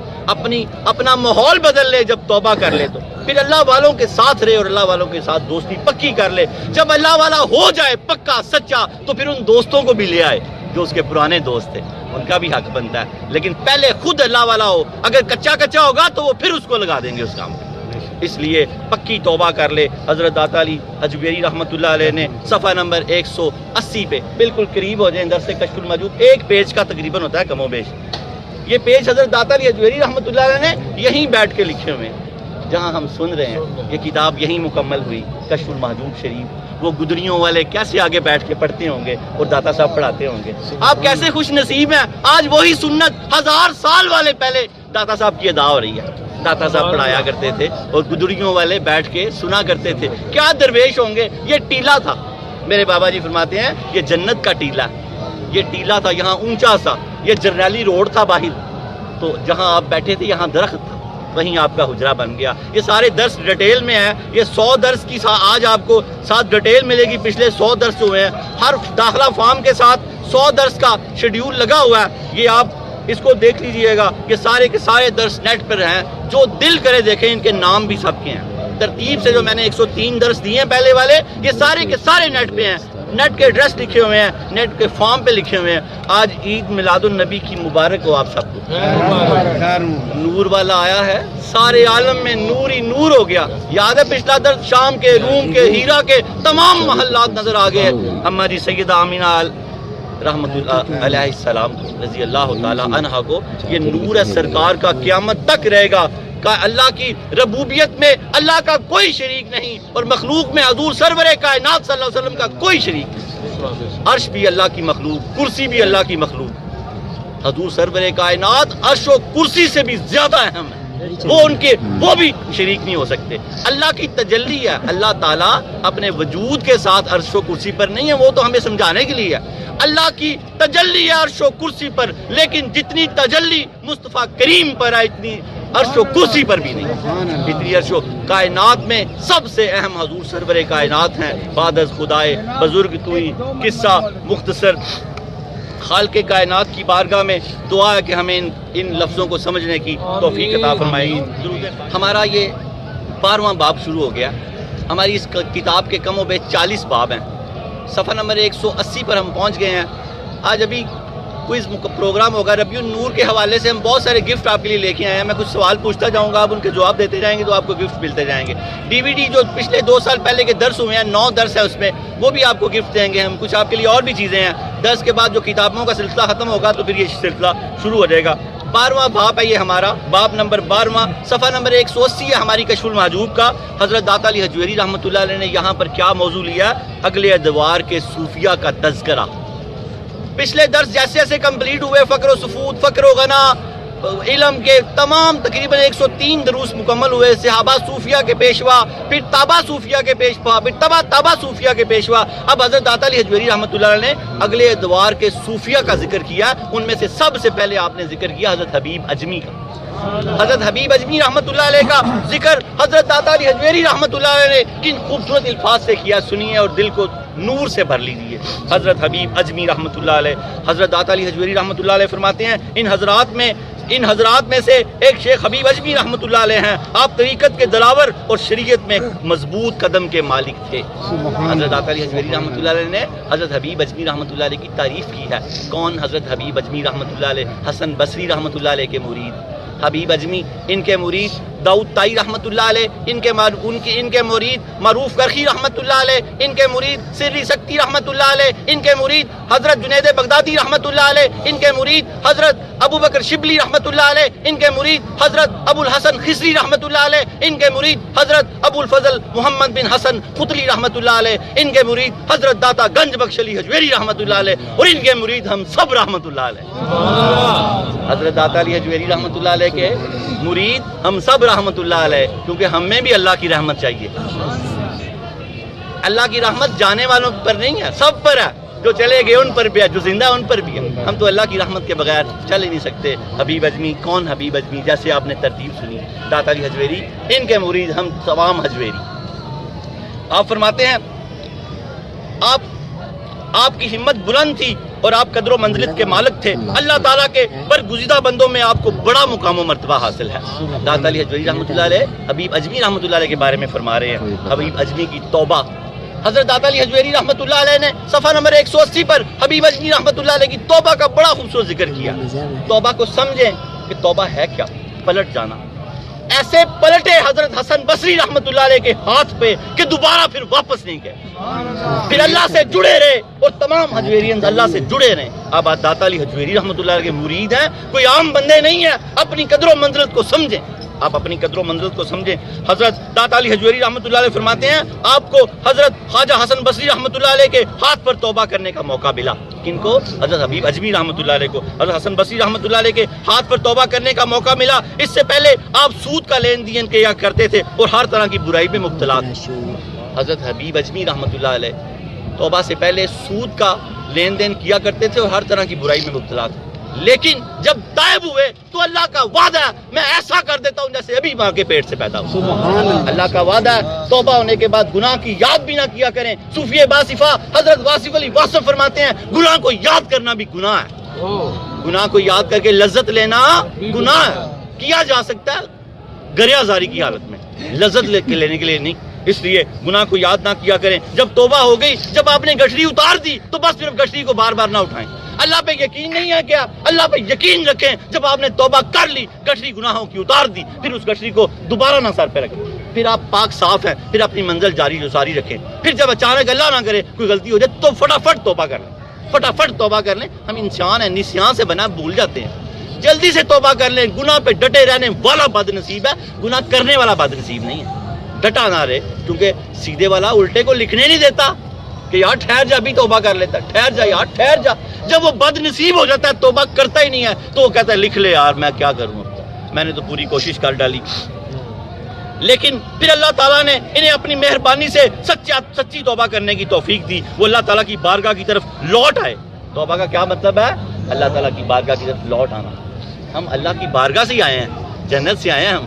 اپنا ماحول بدل لے، جب توبہ کر لے تو پھر اللہ والوں کے ساتھ رہے اور اللہ والوں کے ساتھ دوستی پکی کر لے۔ جب اللہ والا ہو جائے پکا سچا تو پھر ان دوستوں کو بھی لے آئے جو اس کے پرانے دوست تھے، ان کا بھی حق بنتا ہے، لیکن پہلے خود اللہ والا ہو۔ اگر کچا ہوگا تو وہ پھر اس کو لگا دیں گے اس کام کو۔ اس لیے پکی توبہ کر لے۔ حضرت داتا علی حجویری رحمۃ اللہ علیہ نے صفحہ نمبر 180 پہ، بالکل قریب ہو جائیں درس کشف المحجوب، 1 پیج کا تقریباً ہوتا ہے کم و بیش، یہ پیج حضرت داتا علی حجویری رحمۃ اللہ علیہ نے یہیں بیٹھ کے لکھے ہوئے ہیں جہاں ہم سن رہے ہیں۔ یہ کتاب یہیں مکمل ہوئی، کشف المحجوب شریف۔ وہ گدریوں والے کیسے آگے بیٹھ کے پڑھتے ہوں گے اور داتا صاحب پڑھاتے ہوں گے۔ آپ کیسے خوش نصیب ہیں، آج وہی سنت 1000 سال والے پہلے داتا صاحب کی ادا ہو رہی ہے۔ داتا صاحب پڑھایا کرتے تھے اور گدریوں والے بیٹھ کے سنا کرتے تھے۔ کیا درویش ہوں گے۔ یہ ٹیلا تھا، میرے بابا جی فرماتے ہیں یہ جنت کا ٹیلا، یہ ٹیلا تھا یہاں اونچا سا، یہ جرنیلی روڈ تھا باہر، تو جہاں آپ بیٹھے تھے یہاں درخت تھا، وہیں آپ کا حجرہ بن گیا۔ یہ سارے درس ڈیٹیل میں ہیں، یہ 100 درس کی آج آپ کو ساتھ ڈیٹیل ملے گی، پچھلے 100 درس ہوئے ہیں، ہر داخلہ فارم کے ساتھ 100 درس کا شیڈیول لگا ہوا ہے، یہ آپ اس کو دیکھ لیجئے گا۔ یہ سارے کے سارے درس نیٹ پر ہیں، جو دل کرے دیکھیں، ان کے نام بھی سب کے ہیں ترتیب سے۔ جو میں نے 103 درس دیے ہیں پہلے والے، یہ سارے کے سارے نیٹ پہ ہیں، نیٹ کے ایڈریس لکھے ہوئے ہیں، نیٹ کے فارم پہ لکھے ہوئے ہیں۔ آج عید میلاد النبی کی مبارک ہو آپ سب کو۔ نور والا آیا ہے، سارے عالم میں نور ہی نور ہو گیا۔ یاد ہے پچھلا درس شام کے، روم کے، ہیرا کے تمام محلات نظر آ گئے۔ ہماری سیدہ آمینہ رحمت اللہ علیہ السلام رضی اللہ تعالی عنہ کو یہ نور ہے سرکار کا قیامت تک رہے گا کہ اللہ کی ربوبیت میں اللہ کا کوئی شریک نہیں، اور مخلوق میں حضور سرور کائنات صلی اللہ علیہ وسلم کا کوئی شریک نہیں۔ عرش بھی اللہ کی مخلوق، کرسی بھی اللہ کی مخلوق، حضور سرور کائنات عرش و کرسی سے بھی زیادہ اہم ہے، وہ بھی شریک نہیں ہو سکتے۔ اللہ کی تجلی ہے، اللہ تعالیٰ اپنے وجود کے ساتھ عرش و کرسی پر نہیں ہے، وہ تو ہمیں سمجھانے کے لیے ہے۔ اللہ کی تجلی ہے عرش و کرسی پر، لیکن جتنی تجلی مصطفیٰ کریم پر ہے اتنی عرش و کرسی پر بھی نہیں۔ اتنی عرش و کائنات میں سب سے اہم حضور سرور کائنات ہیں۔ بعد از خدائے بزرگ توئی، قصہ مختصر۔ خالق کائنات کی بارگاہ میں دعا ہے کہ ہمیں ان لفظوں کو سمجھنے کی توفیق عطا فرمائے۔ ہمارا یہ 12واں باب شروع ہو گیا۔ ہماری اس کتاب کے کم و بیش 40 باب ہیں۔ صفحہ نمبر 180 پر ہم پہنچ گئے ہیں۔ آج ابھی کوئز پروگرام ہوگا ربیع النور کے حوالے سے، ہم بہت سارے گفٹ آپ کے لیے لے کے آئے ہیں۔ میں کچھ سوال پوچھتا جاؤں گا، آپ ان کے جواب دیتے جائیں گے تو آپ کو گفٹ ملتے جائیں گے۔ ڈی وی ڈی جو پچھلے 2 سال پہلے کے درس ہوئے ہیں، 9 درس ہیں اس میں، وہ بھی آپ کو گفٹ دیں گے ہم۔ کچھ آپ کے لیے اور بھی چیزیں ہیں۔ درس کے بعد جو کتابوں کا سلسلہ ختم ہوگا تو پھر یہ سلسلہ شروع ہو جائے گا۔ 12واں باب ہے یہ ہمارا، باب نمبر 12واں، صفحہ نمبر 180 ہے ہماری کشف المحجوب کا۔ حضرت داتا علی حجویری رحمۃ اللہ علیہ نے یہاں پر کیا موضوع لیا ہے؟ اگلے ادوار کے صوفیہ کا تذکرہ۔ پچھلے درس جیسے جیسے کمپلیٹ ہوئے، فقر و سفود، فقر و غنا، علم کے تمام تقریباً 103 دروس مکمل ہوئے۔ صحابہ صوفیہ کے پیشوا، پھر تابع صوفیہ کے پیشوا، پھر تابع صوفیہ کے پیشوا۔ اب حضرت داتا علی حجویری رحمۃ اللہ علیہ نے اگلے ادوار کے صوفیہ کا ذکر کیا۔ ان میں سے سب سے پہلے آپ نے ذکر کیا حضرت حبیب اجمی کا۔ حضرت حبیب اجمی رحمۃ اللہ علیہ کا ذکر حضرت داتا علی حجویری رحمۃ اللہ علیہ نے کن خوبصورت الفاظ سے کیا، سنیے اور دل کو نور سے بھر لیجیے۔ حضرت حبیب اجمی رحمۃ اللہ علیہ، حضرت داتا علی حجویری رحمۃ اللہ علیہ فرماتے ہیں، ان حضرات میں سے ایک شیخ حبیب اجمی رحمۃ اللہ علیہ ہیں۔ آپ طریقت کے دلاور اور شریعت میں مضبوط قدم کے مالک تھے۔ حضرت داتا علی حجویری رحمۃ اللہ علیہ نے حضرت حبیب اجمی رحمۃ اللہ علیہ کی تعریف کی ہے۔ کون؟ حضرت حبیب اجمی رحمۃ اللہ علیہ حسن بصری رحمۃ اللہ علیہ کے مرید۔ حبیب اجمی، ان کے مرید داؤد تائی رحمۃ اللہ علیہ، ان کے مرید معروف کرخی رحمۃ اللہ علیہ، ان کے مرید سری سکتی رحمۃ اللہ علیہ، ان کے مرید حضرت جنید بغدادی رحمۃ اللہ علیہ، ان کے مرید حضرت ابو بکر شبلی رحمۃ اللہ علیہ، ان کے مرید حضرت ابو الحسن خضری رحمۃ اللہ علیہ، ان کے مرید حضرت ابو الفضل محمد بن حسن قطلی رحمۃ اللہ علیہ، ان کے مرید حضرت داتا گنج بخش علی حجویری رحمۃ اللہ علیہ، اور ان کے مرید ہم سب رحمۃ اللہ علیہ۔ حضرت داتا علی حجویری رحمۃ اللہ علیہ کے مرید ہم سب رحمت اللہ علیہ، کیونکہ ہمیں بھی اللہ کی رحمت چاہیے۔ اللہ کی رحمت جانے والوں پر نہیں ہے، سب پر ہے، جو چلے گئے ان پر بھی ہے، جو زندہ ہے ان پر بھی ہے۔ ہم تو اللہ کی رحمت کے بغیر چل ہی نہیں سکتے۔ حبیب اجمی، کون حبیب اجمی؟ جیسے آپ نے ترتیب سنی، داتا علی حجویری، ان کے مرید ہم تمام حجویری۔ آپ فرماتے ہیں آپ کی ہمت بلند تھی اور آپ قدر و منزلت کے مالک تھے۔ اللہ تعالیٰ کے برگزیدہ بندوں میں آپ کو بڑا مقام و مرتبہ حاصل ہے۔ داتا علی حجویری رحمۃ اللہ علیہ حبیب اجمی رحمۃ اللہ علیہ کے بارے میں فرما رہے ہیں۔ حبیب اجمی کی توبہ، حضرت داتا علی حجویری رحمۃ اللہ علیہ نے صفحہ نمبر 180 پر حبیب اجمی رحمۃ اللہ علیہ کی توبہ کا بڑا خوبصورت ذکر کیا۔ توبہ کو سمجھیں کہ توبہ ہے کیا، پلٹ جانا۔ ایسے پلٹے حضرت حسن بصری رحمۃ اللہ علیہ کے ہاتھ پہ کہ دوبارہ پھر واپس نہیں گئے، پھر اللہ سے جڑے رہے، اور تمام حجویرین اللہ سے جڑے رہے۔ اب داتا علی حجویری رحمۃ اللہ علیہ کے مرید ہیں، کوئی عام بندے نہیں ہیں۔ اپنی قدر و منزلت کو سمجھیں، آپ اپنی قدر و منزلت کو سمجھیں۔ حضرت داتا علی حجویری رحمۃ اللہ علیہ فرماتے ہیں، آپ کو حضرت خواجہ حسن بصری رحمۃ اللہ علیہ کے ہاتھ پر توبہ کرنے کا موقع ملا۔ کن کو؟ حضرت حبیب اجمی رحمۃ اللہ علیہ کو۔ حضرت حسن بصری رحمۃ اللہ علیہ کے ہاتھ پر توبہ کرنے کا موقع ملا۔ اس سے پہلے آپ سود کا لین دین کیا کرتے تھے اور ہر طرح کی برائی میں مبتلا تھے۔ حضرت حبیب اجمی رحمۃ اللہ علیہ توبہ سے پہلے سود کا لین دین کیا کرتے تھے اور ہر طرح کی برائی میں مبتلا تھے۔ لیکن جب تائب ہوئے تو اللہ کا وعدہ ہے میں ایسا کر دیتا ہوں جیسے ابھی ماں کے پیٹ سے پیدا ہوا. اللہ کا وعدہ ہے توبہ ہونے کے بعد گناہ کی یاد بھی نہ کیا کریں. صوفی باصفہ حضرت واصف علی واصف فرماتے ہیں گناہ کو یاد کرنا بھی گناہ ہے. گناہ کو یاد کر کے لذت لینا گناہ ہے. کیا جا سکتا ہے گریہ زاری کی حالت میں، لذت لینے کے لیے نہیں. اس لیے گناہ کو یاد نہ کیا کریں. جب توبہ ہو گئی، جب آپ نے گٹھڑی اتار دی تو بس صرف گٹھڑی کو بار بار نہ اٹھائیں. اللہ پہ یقین نہیں ہے کیا؟ اللہ پہ یقین رکھیں. جب آپ نے توبہ کر لی، گٹھڑی گناہوں کی اتار دی، پھر اس گٹھڑی کو دوبارہ نہ سر پہ رکھیں. پھر آپ پاک صاف ہیں، پھر اپنی منزل جاری رکھیں. پھر جب اچانک اللہ نہ کرے کوئی غلطی ہو جائے تو فٹافٹ توبہ کر لیں. فٹافٹ توبہ کر لیں. ہم انسان ہیں، نسیان سے بنا بھول جاتے ہیں. جلدی سے توبہ کر لیں. گناہ پہ ڈٹے رہنے والا بد نصیب ہے، گناہ کرنے والا بد نصیب نہیں ہے. ڈٹا نہ رہے، کیونکہ سیدھے والا الٹے کو لکھنے نہیں دیتا کہ یار ٹھہر جا بھی توبہ کر لیتا. ٹھہر جا یار ٹھہر جا. جب وہ بد نصیب ہو جاتا ہے توبہ کرتا ہی نہیں ہے تو وہ کہتا ہے لکھ لے یار میں کیا کروں، میں نے تو پوری کوشش کر ڈالی. لیکن پھر اللہ تعالیٰ نے انہیں اپنی مہربانی سے سچی توبہ کرنے کی توفیق دی. وہ اللہ تعالیٰ کی بارگاہ کی طرف لوٹ آئے. توبہ کا کیا مطلب ہے؟ اللہ تعالیٰ کی بارگاہ کی طرف لوٹ آنا. ہم اللہ کی بارگاہ سے ہی آئے ہیں، جنت سے آئے ہیں.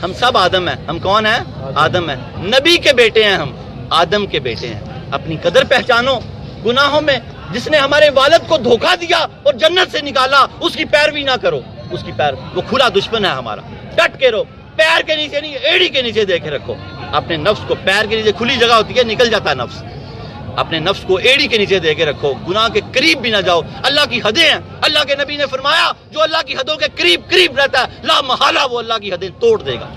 ہم سب آدم ہیں. ہم کون ہیں؟ آدم ہیں. نبی کے بیٹے ہیں، ہم آدم کے بیٹے ہیں. اپنی قدر پہچانو. گناہوں میں جس نے ہمارے والد کو دھوکہ دیا اور جنت سے نکالا اس کی پیروی نہ کرو. اس کی وہ کھلا دشمن ہے ہمارا. ڈٹ کے رہو. پیر کے نیچے نہیں، ایڑی کے نیچے دیکھے رکھو اپنے نفس کو. پیر کے نیچے کھلی جگہ ہوتی ہے، نکل جاتا ہے نفس. اپنے نفس کو ایڑی کے نیچے دے کے رکھو. گناہ کے قریب بھی نہ جاؤ. اللہ کی حدیں ہیں. اللہ کے نبی نے فرمایا جو اللہ کی حدوں کے قریب رہتا ہے لا محالہ وہ اللہ کی حدیں توڑ دے گا.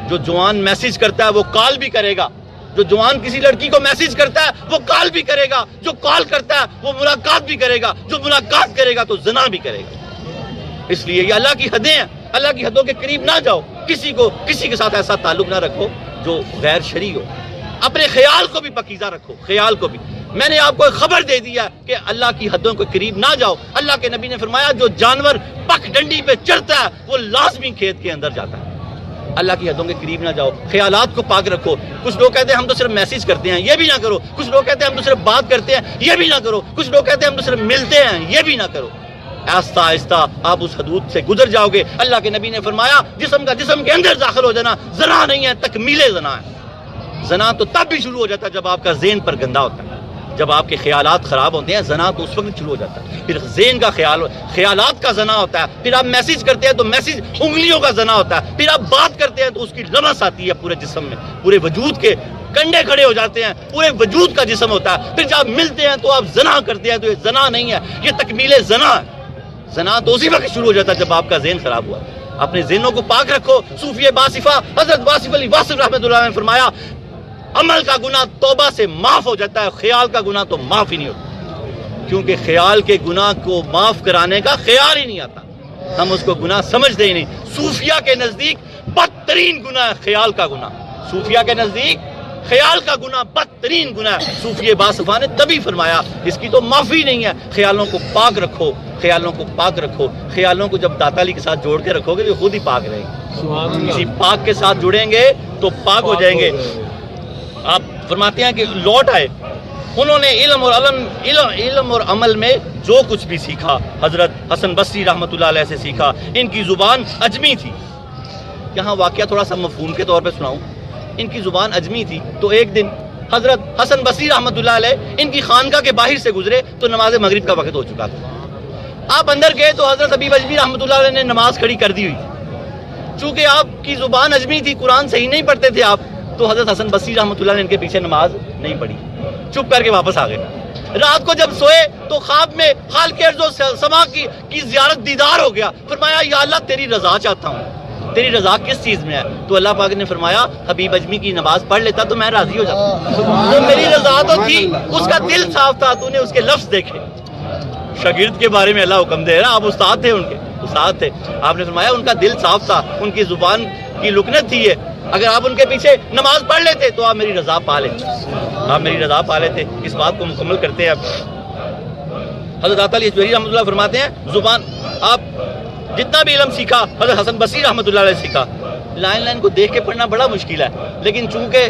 جو جوان میسج کرتا ہے وہ کال بھی کرے گا. جو جوان کسی لڑکی کو میسج کرتا ہے وہ کال بھی کرے گا. جو کال کرتا ہے وہ ملاقات بھی کرے گا. جو ملاقات کرے گا تو زنا بھی کرے گا. اس لیے یہ اللہ کی حدیں ہیں. اللہ کی حدوں کے قریب نہ جاؤ. کسی کے ساتھ ایسا تعلق نہ رکھو جو غیر شرعی ہو. اپنے خیال کو بھی پاکیزہ رکھو. خیال کو بھی میں نے آپ کو ایک خبر دے دیا کہ اللہ کی حدوں کے قریب نہ جاؤ. اللہ کے نبی نے فرمایا جو جانور پک ڈنڈی پہ چڑھتا ہے وہ لازمی کھیت کے اندر جاتا ہے. اللہ کی حدوں کے قریب نہ جاؤ. خیالات کو پاک رکھو. کچھ لوگ کہتے ہیں ہم تو صرف میسج کرتے ہیں، یہ بھی نہ کرو. کچھ لوگ کہتے ہیں ہم تو صرف بات کرتے ہیں، یہ بھی نہ کرو. کچھ لوگ کہتے ہیں ہم تو صرف ملتے ہیں، یہ بھی نہ کرو. آہستہ آہستہ آپ اس حدود سے گزر جاؤ گے. اللہ کے نبی نے فرمایا جسم کے اندر داخل ہو جانا زنا نہیں ہے، تکمیل زنا ہے. زنا تو تب بھی شروع ہو جاتا ہے جب آپ کا ذہن پر گندا ہوتا ہے. جب آپ کے خیالات خراب ہوتے ہیں زنا تو اس وقت شروع ہو جاتا ہے. پھر ذہن کا خیالات کا زنا ہوتا ہے. پھر آپ میسج کرتے ہیں تو میسج انگلیوں کا زنا ہوتا ہے. پھر آپ بات کرتے ہیں تو اس کی لمس آتی ہے پورے جسم میں. پورے وجود کے کنڈے کھڑے ہو جاتے ہیں. پورے وجود کا جسم ہوتا ہے. پھر جب آپ ملتے ہیں تو آپ زنا کرتے ہیں تو یہ زنا نہیں ہے، یہ تکمیل زنا ہے. زنا تو اسی وقت شروع ہو جاتا ہے جب آپ کا ذہن خراب ہوا. اپنے ذہنوں کو پاک رکھو. صوفی باصفہ حضرت واصف علی واصف رحمۃ اللہ علیہ نے فرمایا عمل کا گناہ توبہ سے معاف ہو جاتا ہے، خیال کا گناہ تو معاف ہی نہیں ہوتا. کیونکہ خیال کے گناہ کو معاف کرانے کا خیال ہی نہیں آتا. ہم اس کو گناہ سمجھتے ہی نہیں. صوفیہ کے نزدیک بدترین گناہ ہے خیال کا گناہ. صوفیہ کے نزدیک خیال کا گناہ بدترین گناہ ہے. صوفی باصفہ نے تبھی فرمایا اس کی تو معافی نہیں ہے. خیالوں کو پاک رکھو. خیالوں کو پاک رکھو. خیالوں کو جب داتا علی کے ساتھ جوڑ کے رکھو گے تو خود ہی پاک رہیں گے. کسی پاک کے ساتھ جڑیں گے تو پاک ہو جائیں گے. آپ فرماتے ہیں کہ لوٹ آئے. انہوں نے علم اور عمل میں جو کچھ بھی سیکھا حضرت حسن بصری رحمۃ اللہ علیہ سے سیکھا. ان کی زبان اجمی تھی. یہاں واقعہ تھوڑا سا مفہوم کے طور پہ سناؤں. ان کی زبان اجمی تھی تو ایک دن حضرت حسن بصری رحمۃ اللہ علیہ ان کی خانقاہ کے باہر سے گزرے تو نماز مغرب کا وقت ہو چکا تھا. آپ اندر گئے تو حضرت حبیب اجمیر رحمۃ اللہ علیہ نے نماز کھڑی کر دی ہوئی تھی. چونکہ آپ کی زبان اجمی تھی، قرآن صحیح نہیں پڑھتے تھے آپ، تو حضرت حسن بصری رحمۃ اللہ نے ان کے پیچھے نماز نہیں پڑھی. چپ کر کے واپس آ گئے. رات کو جب سوئے تو خواب میں خالق ارض و سما کی زیارت دیدار ہو گیا. فرمایا یا اللہ تیری رضا چاہتا ہوں. تیری رضا کس چیز میں ہے؟ تو اللہ پاک نے فرمایا حبیب اجمی کی نماز پڑھ لیتا تو میں راضی ہو جاتا. تو میری رضا تو تھی، اس کا دل صاف تھا. تو نے اس کے لفظ دیکھے. شاگرد کے بارے میں اللہ حکم دے رہا. آپ استاد تھے، ان کے استاد تھے. آپ نے فرمایا ان کا دل صاف تھا، ان کی زبان کی لکنت تھی. اگر آپ ان کے پیچھے نماز پڑھ لیتے تو آپ میری رضا پا لیتے. آپ میری رضا پا لیتے. اس بات کو مکمل کرتے ہیں. حضرت علی حجوری رحمۃ اللہ فرماتے ہیں زبان آپ جتنا بھی علم سیکھا حضرت حسن بصری رحمۃ اللہ علیہ سیکھا. لائن کو دیکھ کے پڑھنا بڑا مشکل ہے، لیکن چونکہ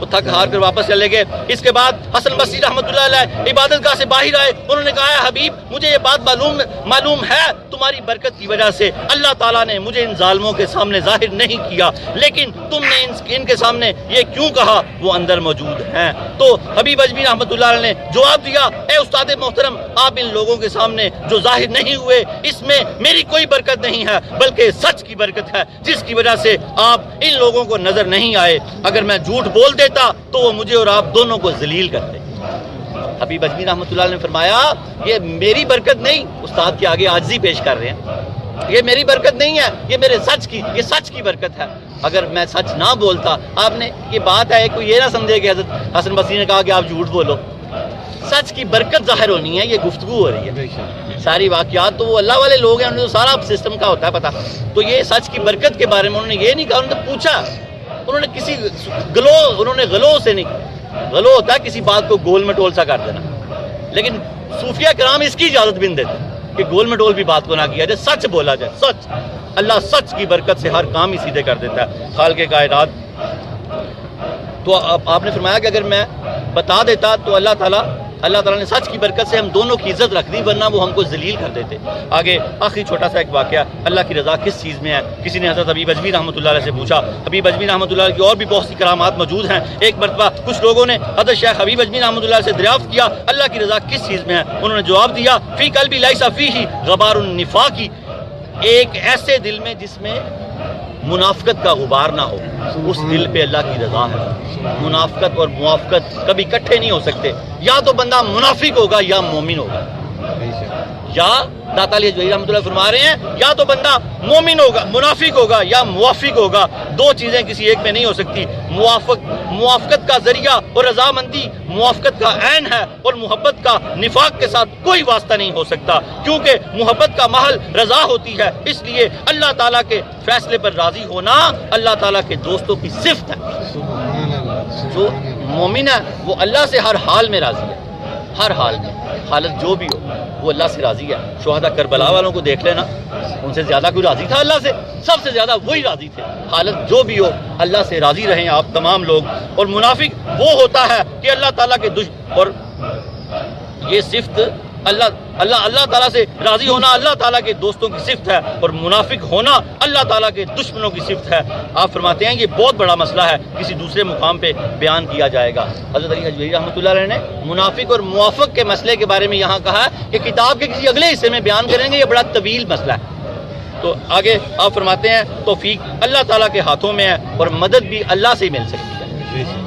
وہ تھک ہار کر واپس چلے گئے۔ اس کے بعد حسن بصری رحمۃ اللہ علیہ عبادت گاہ سے باہر آئے، انہوں نے کہا حبیب مجھے یہ بات معلوم ہے تمہاری برکت کی وجہ سے اللہ تعالیٰ نے مجھے ان ظالموں کے سامنے ظاہر نہیں کیا، لیکن تم نے ان کے سامنے یہ کیوں کہا؟ وہ اندر موجود ہیں۔ تو حبیب اجمی رحمۃ اللہ علیہ نے جواب دیا، اے استاد محترم، آپ ان لوگوں کے سامنے جو ظاہر نہیں ہوئے اس میں میری کوئی برکت نہیں ہے، بلکہ سچ کی برکت ہے جس کی وجہ سے آپ ان لوگوں کو نظر نہیں آئے۔ اگر میں جھوٹ بول دیتا تو وہ مجھے اور آپ دونوں کو ذلیل کرتے۔ حبیب اجمی رحمۃ اللہ نے فرمایا یہ میری برکت نہیں، استاد کے آگے عاجزی پیش کر رہے ہیں، یہ میری برکت نہیں ہے، یہ میرے یہ سچ کی برکت ہے۔ اگر میں سچ نہ بولتا، آپ نے یہ بات ہے کوئی یہ نہ سمجھے کہ حضرت حسن بصری نے کہا کہ آپ جھوٹ بولو، سچ کی برکت ظاہر ہونی ہے، یہ گفتگو ہو رہی ہے۔ ساری واقعات تو وہ اللہ والے لوگ ہیں، انہیں تو سارا سسٹم کا ہوتا ہے پتہ۔ تو یہ سچ کی برکت کے بارے میں انہوں نے یہ نہیں کہا، انہوں نے پوچھا، انہوں نے کسی غلو سے نہیں، غلو ہوتا ہے کسی بات کو گول مٹول سا کر دینا، لیکن صوفیہ کرام اس کی اجازت بھی نہیں دیتے کہ گول مٹول بھی بات کو نہ کیا جائے، سچ بولا جائے۔ سچ، اللہ سچ کی برکت سے ہر کام ہی سیدھے کر دیتا ہے۔ خالق کائنات تو آپ نے فرمایا کہ اگر میں بتا دیتا تو اللہ تعالیٰ نے سچ کی برکت سے ہم دونوں کی عزت رکھ دی، ورنہ وہ ہم کو ذلیل کر دیتے۔ آگے آخری چھوٹا سا ایک واقعہ، اللہ کی رضا کس چیز میں ہے؟ کسی نے حضرت حبیب اجمی رحمۃ اللہ علیہ سے پوچھا۔ حبیب اجمی رحمۃ اللہ علیہ کی اور بھی بہت سی کرامات موجود ہیں۔ ایک مرتبہ کچھ لوگوں نے حضرت شیخ حبیب اجمی رحمۃ اللہ علیہ سے دریافت کیا اللہ کی رضا کس چیز میں ہے؟ انہوں نے جواب دیا فی قلبی لیس فیہ غبار النفاق، ایک ایسے دل میں جس میں منافقت کا غبار نہ ہو، اس دل پہ اللہ کی رضا ہے۔ منافقت اور موافقت کبھی اکٹھے نہیں ہو سکتے، یا تو بندہ منافق ہوگا یا مومن ہوگا، یا داتا علی حجویری رحمۃ اللہ فرما رہے ہیں یا تو بندہ مومن ہوگا، منافق ہوگا یا موافق ہوگا، دو چیزیں کسی ایک میں نہیں ہو سکتی۔ موافقت کا ذریعہ اور رضامندی موافقت کا عین ہے، اور محبت کا نفاق کے ساتھ کوئی واسطہ نہیں ہو سکتا، کیونکہ محبت کا محل رضا ہوتی ہے۔ اس لیے اللہ تعالیٰ کے فیصلے پر راضی ہونا اللہ تعالیٰ کے دوستوں کی صفت ہے۔ جو مومن ہے وہ اللہ سے ہر حال میں راضی ہے، ہر حال میں، حالت جو بھی ہو وہ اللہ سے راضی ہے۔ شہداء کربلا والوں کو دیکھ لینا، ان سے زیادہ کوئی راضی تھا اللہ سے؟ سب سے زیادہ وہی راضی تھے۔ حالت جو بھی ہو اللہ سے راضی رہیں آپ تمام لوگ۔ اور منافق وہ ہوتا ہے کہ اللہ تعالیٰ کے اور یہ صفت اللہ تعالیٰ سے راضی ہونا اللہ تعالیٰ کے دوستوں کی صفت ہے، اور منافق ہونا اللہ تعالیٰ کے دشمنوں کی صفت ہے۔ آپ فرماتے ہیں یہ بہت بڑا مسئلہ ہے، کسی دوسرے مقام پہ بیان کیا جائے گا۔ حضرت علی حجویری رحمۃ اللہ علیہ نے منافق اور موافق کے مسئلے کے بارے میں یہاں کہا ہے کہ کتاب کے کسی اگلے حصے میں بیان کریں گے، یہ بڑا طویل مسئلہ ہے۔ تو آگے آپ فرماتے ہیں توفیق اللہ تعالیٰ کے ہاتھوں میں ہے، اور مدد بھی اللہ سے ہی مل سکتی ہے۔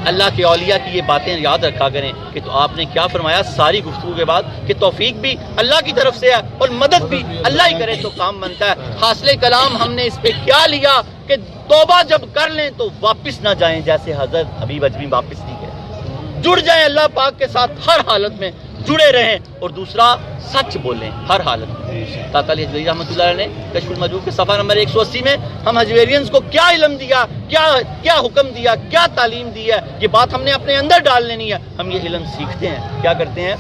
اللہ کے اولیاء کی یہ باتیں یاد رکھا کریں کہ تو آپ نے کیا فرمایا ساری گفتگو کے بعد کہ توفیق بھی اللہ کی طرف سے ہے اور مدد بھی اللہ ہی کرے تو کام بنتا ہے۔ حاصل کلام ہم نے اس پہ کیا لیا کہ توبہ جب کر لیں تو واپس نہ جائیں، جیسے حضرت حبیب اجمی واپس نہیں گئے۔ جڑ جائیں اللہ پاک کے ساتھ، ہر حالت میں جڑے رہیں، اور دوسرا سچ بولیں ہر حالت میں۔ داتا علی حجویری رحمۃ اللہ علیہ نے کشف المحجوب کے صفحہ نمبر 180 میں ہم حجویرینز کو کیا علم دیا، کیا حکم دیا، کیا تعلیم دی ہے، یہ بات ہم نے اپنے اندر ڈال لینی ہے۔ ہم یہ علم سیکھتے ہیں، کیا کرتے ہیں؟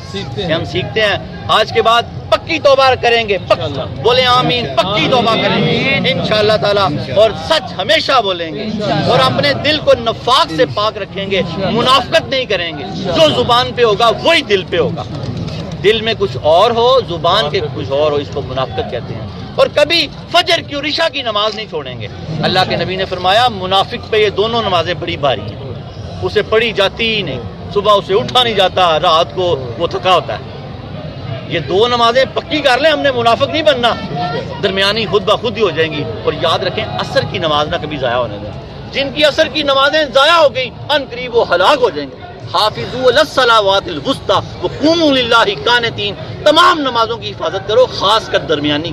ہم سیکھتے ہیں۔ آج کے بعد پکی توبہ کریں گے، بولیں آمین، پکی توبہ کریں گے انشاءاللہ تعالی، اور سچ ہمیشہ بولیں گے، اور اپنے دل کو نفاق سے پاک رکھیں گے، منافقت نہیں کریں گے۔ جو زبان پہ ہوگا وہی دل پہ ہوگا، دل میں کچھ اور ہو زبان کے کچھ اور ہو، اس کو منافقت کہتے ہیں۔ اور کبھی فجر کی اور عشاء کی نماز نہیں چھوڑیں گے۔ اللہ کے نبی نے فرمایا منافق پہ یہ دونوں نمازیں بڑی بھاری ہیں، اسے پڑھی جاتی ہی نہیں، صبح اسے اٹھا نہیں جاتا، رات کو وہ تھکا ہوتا ہے۔ یہ دو نمازیں پکی کر لیں، ہم نے منافق نہیں بننا، درمیانی خود بخود ہی ہو جائیں گی۔ اور یاد رکھیں عصر کی نماز نہ کبھی ضائع ہونے دیں، جن کی عصر کی نمازیں ضائع ہو گئی ان قریب وہ ہلاک ہو جائیں گے۔ حافظوا علی الصلوات الوسطی وقوموا للہ قانتین، تمام نمازوں کی حفاظت کرو، خاص کر درمیانی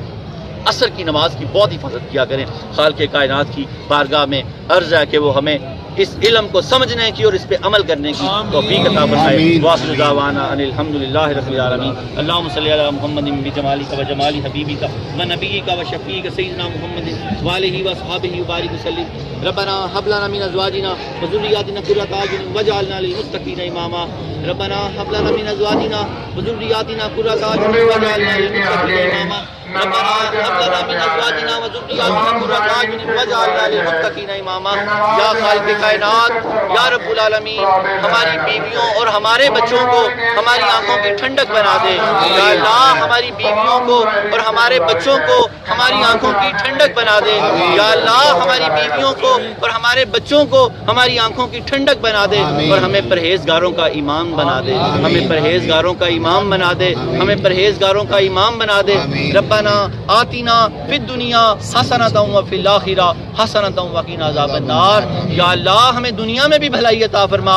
عصر کی نماز کی بہت حفاظت کیا کریں۔ خالق کائنات کی بارگاہ میں عرض ہے کہ وہ ہمیں اس علم کو سمجھنے کی اور اس پہ عمل کرنے کی توفیق عطا فرمائے۔ واخر دعوانا ان الحمدللہ رب العالمین۔ اللہم صلی علی محمد بجمالک و جمال حبیبک و نبیک و شفیعک سیدنا محمد و آلہ و اصحابہ وبارک وسلم۔ ربنا هب لنا من ازواجنا وذرياتنا قرة اعين واجعلنا للمتقين اماما۔ ربنا هب لنا من ازواجنا وذرياتنا قرة اعين واجعلنا للمتقين اماما۔ ربنا هب لنا من ازواجنا ازواجنا وذریاتنا قرۃ اعین واجعلنا للمتقین اماما۔ یا خالق کائنات، یا رب العالمین، ہماری بیویوں اور ہمارے بچوں کو ہماری آنکھوں کی ٹھنڈک بنا دے۔ یا اللہ ہماری بیویوں کو اور ہمارے بچوں کو ہماری آنکھوں کی ٹھنڈک بنا دے۔ یا اللہ ہماری بیویوں کو اور ہمارے بچوں کو ہماری آنکھوں کی ٹھنڈک بنا دے، اور ہمیں پرہیزگاروں کا امام بنا دے، ہمیں پرہیزگاروں کا امام بنا دے، ہمیں پرہیزگاروں کا امام بنا دے۔ ربنا آتنا فی الدنیا حسنۃ وفی الآخرہ حسنۃ وقنا عذاب النار۔ یا اللہ ہمیں دنیا میں بھی بھلائی عطا فرما،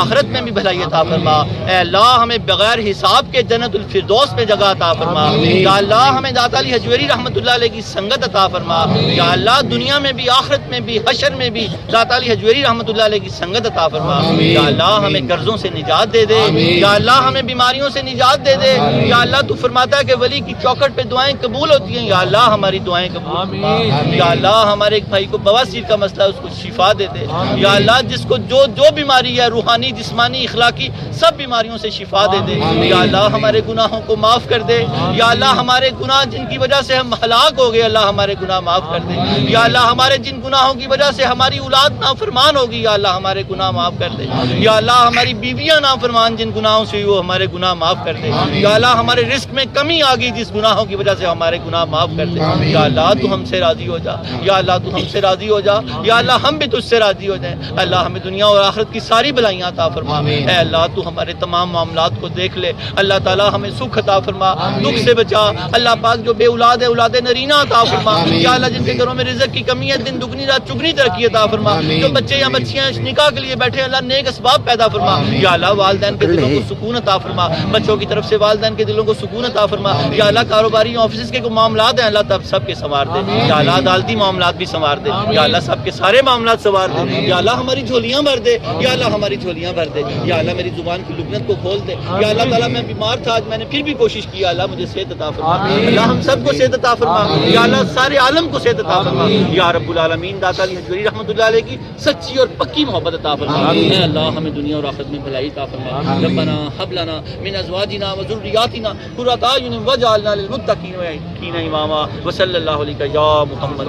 آخرت میں بھی بھلائی عطا فرما۔ اے اللہ ہمیں بغیر حساب کے جنت الفردوس میں جگہ عطا فرما۔ یا اللہ ہمیں داتا علی حجویری رحمۃ اللہ علیہ کی سنگت عطا فرما۔ یا اللہ دنیا میں بھی، آخرت میں بھی، حشر میں بھی داتا علی حجویری رحمۃ اللہ علیہ کی سنگت عطا فرما۔ یا اللہ ہمیں قرضوں سے نجات دے دے، یا اللہ ہمیں بیماریوں سے نجات دے دے۔ یا اللہ تو فرماتا ہے کہ ولی کی چوکھٹ پہ دعائیں قبول ہوتی ہیں، یا اللہ ہماری دعائیں قبول فرما۔ یا اللہ ہمارے ایک بھائی کو بواسیر کا مسئلہ ہے، اس کو شفا دے دے۔ یا اللہ جس کو جو بیماری ہے، روحانی، جسمانی، اخلاقی، سب بیماریوں سے شفا دے دے۔ یا اللہ ہمارے گناہوں کو معاف کر دے۔ یا اللہ ہمارے گناہ جن کی وجہ سے ہم ہلاک ہو گئے، اللہ ہمارے گناہ معاف کر دے۔ یا اللہ ہمارے جن گناہوں کی وجہ سے ہماری اولاد نافرمان ہوگی، یا اللہ ہمارے گناہ معاف کر دے۔ یا اللہ ہماری بیویاں نافرمان جن گناہوں سے وہ ہمارے گناہ معاف کر دے۔ یا اللہ ہمارے رزق میں کمی آ گئی جس گناہوں کی وجہ سے ہمارے گناہ معاف کر دے۔ یا اللہ تو ہم سے راضی ہو جا، یا اللہ تو ہم سے راضی ہو جا، یا اللہ ہم بھی تجھ سے راضی ہو جائیں۔ اللہ ہمیں دنیا اور آخرت کی ساری بلائیاں عطا فرما۔ اے اللہ تو ہمارے تمام معاملات کو دیکھ لے۔ اللہ تعالی ہمیں سکھ عطا فرما، دکھ سے بچا۔ اللہ پاک جو بے اولاد ہے اولاد نرینہ عطا فرما۔ یا اللہ جن کے گھروں میں رزق کی کمی ہے، دن دگنی رات چگنی ترقی عطا فرما۔ جو بچے یا بچیاں نکاح کے لیے بیٹھے، اللہ نیک اسباب پیدا فرما۔ یا اللہ والدین کے دلوں کو سکون عطا فرما، بچوں کی طرف سے والدین کے دلوں کو سکون عطا فرما۔ یا اللہ کاروباری آفیسز کے کوئی معاملات ہیں، اللہ تب سب کے سنوار دے۔ یا اللہ عدالتی معاملات بھی سنوار دے۔ یا اللہ سب کے سارے معاملات سنوار دے۔ یا اللہ ہماری جھولیاں بھر دے، یا اللہ ہماری جھولیاں بھر دے۔ یا اللہ میری زبان کی لکنت کو کھول دے۔ یا اللہ تعالیٰ میں بیمار تھا، آج میں نے پھر بھی کوشش کی، اللہ مجھے صحت عطا فرما۔ اللہ ہم سب کو صحت عطا فرما۔ یا اللہ سارے عالم کو صحت عطا فرما۔ یا رب العالمین داتا علی حجویری رحمۃ اللہ علیہ کی سچی اور پکی محبت عطا فرما۔ اے اللہ ہمیں دنیا اور آخرت میں بھلائی عطا فرما۔ ربنا هب لنا من ازواجنا وذریاتنا قرۃ اعین واجعلنا للمتقین اماما۔ وصلی اللہ علیہ یا محمد۔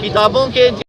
کتابوں کے